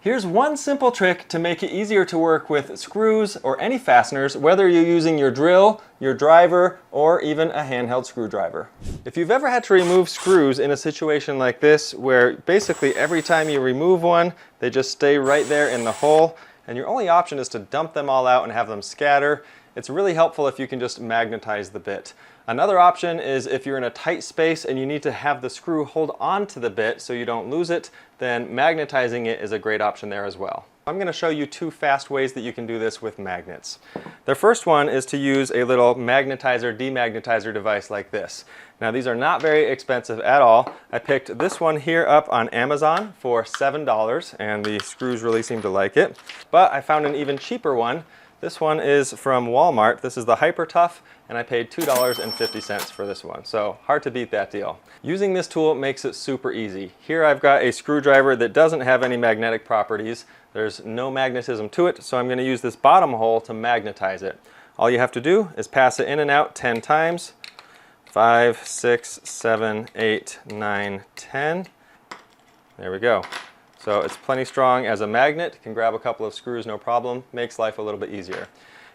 Here's one simple trick to make it easier to work with screws or any fasteners, whether you're using your drill, your driver, or even a handheld screwdriver. If you've ever had to remove screws in a situation like this, where basically every time you remove one, they just stay right there in the hole, and your only option is to dump them all out and have them scatter, it's really helpful if you can just magnetize the bit. Another option is if you're in a tight space and you need to have the screw hold on to the bit so you don't lose it, then magnetizing it is a great option there as well. I'm going to show you two fast ways that you can do this with magnets. The first one is to use a little magnetizer demagnetizer device like this. Now these are not very expensive at all. I picked this one here up on Amazon for $7 and the screws really seem to like it. But I found an even cheaper one. This one is from Walmart. This is the Hyper Tough, and I paid $2.50 for this one. So hard to beat that deal. Using this tool makes it super easy. Here I've got a screwdriver that doesn't have any magnetic properties. There's no magnetism to it, so I'm going to use this bottom hole to magnetize it. All you have to do is pass it in and out 10 times. 5, 6, 7, 8, 9, 10. There we go. So it's plenty strong as a magnet, can grab a couple of screws no problem, makes life a little bit easier.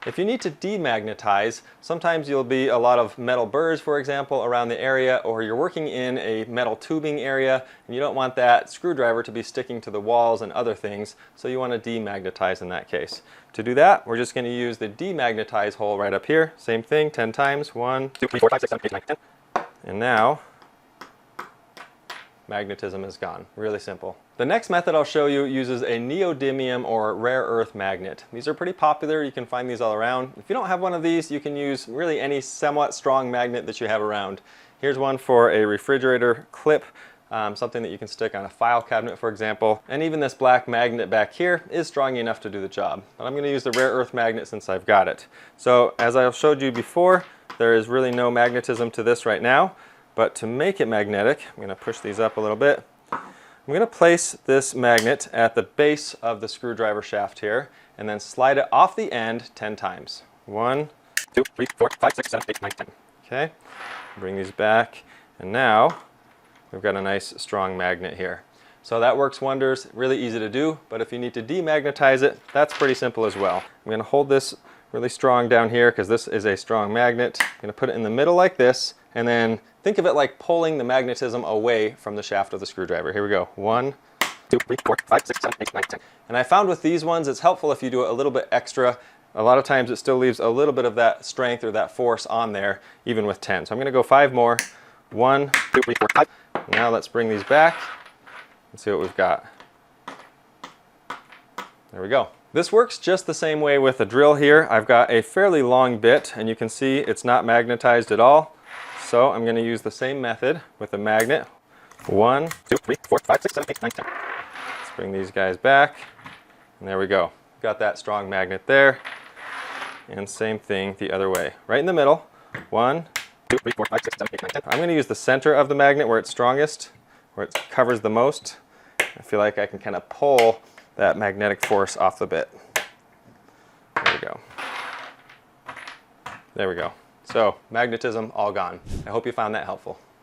If you need to demagnetize, sometimes you'll be a lot of metal burrs, for example, around the area, or you're working in a metal tubing area and you don't want that screwdriver to be sticking to the walls and other things, so you want to demagnetize in that case. To do that, we're just going to use the demagnetize hole right up here. Same thing, 10 times. 1, 2, 3, 4, 5, 6, 7, 8, 9, 10. And now, magnetism is gone. Really simple. The next method I'll show you uses a neodymium or rare earth magnet. These are pretty popular. You can find these all around. If you don't have one of these, you can use really any somewhat strong magnet that you have around. Here's one for a refrigerator clip, something that you can stick on a file cabinet, for example. And even this black magnet back here is strong enough to do the job. But I'm going to use the rare earth magnet since I've got it. So as I showed you before, there is really no magnetism to this right now. But to make it magnetic, I'm going to push these up a little bit. I'm going to place this magnet at the base of the screwdriver shaft here and then slide it off the end 10 times. 1, 2, 3, 4, 5, 6, 7, 8, 9, 10. Okay, bring these back, and now we've got a nice strong magnet here. So that works wonders, really easy to do, but if you need to demagnetize it, that's pretty simple as well. I'm going to hold this really strong down here because this is a strong magnet. I'm going to put it in the middle like this, and then think of it like pulling the magnetism away from the shaft of the screwdriver. Here we go. 1, 2, 3, 4, 5, 6, 7, 8, 9, 10. And I found with these ones, it's helpful if you do it a little bit extra. A lot of times it still leaves a little bit of that strength or that force on there, even with 10. So I'm going to go 5 more. 1, 2, 3, 4, 5. Now let's bring these back and see what we've got. There we go. This works just the same way with the drill here. I've got a fairly long bit, and you can see it's not magnetized at all. So I'm going to use the same method with a magnet. 1, 2, 3, 4, 5, 6, 7, 8, 9, 10. Let's bring these guys back. And there we go. Got that strong magnet there. And same thing the other way. Right in the middle. 1, 2, 3, 4, 5, 6, 7, 8, 9, 10. I'm going to use the center of the magnet where it's strongest, where it covers the most. I feel like I can kind of pull that magnetic force off the bit. There we go. There we go. So magnetism all gone. I hope you found that helpful.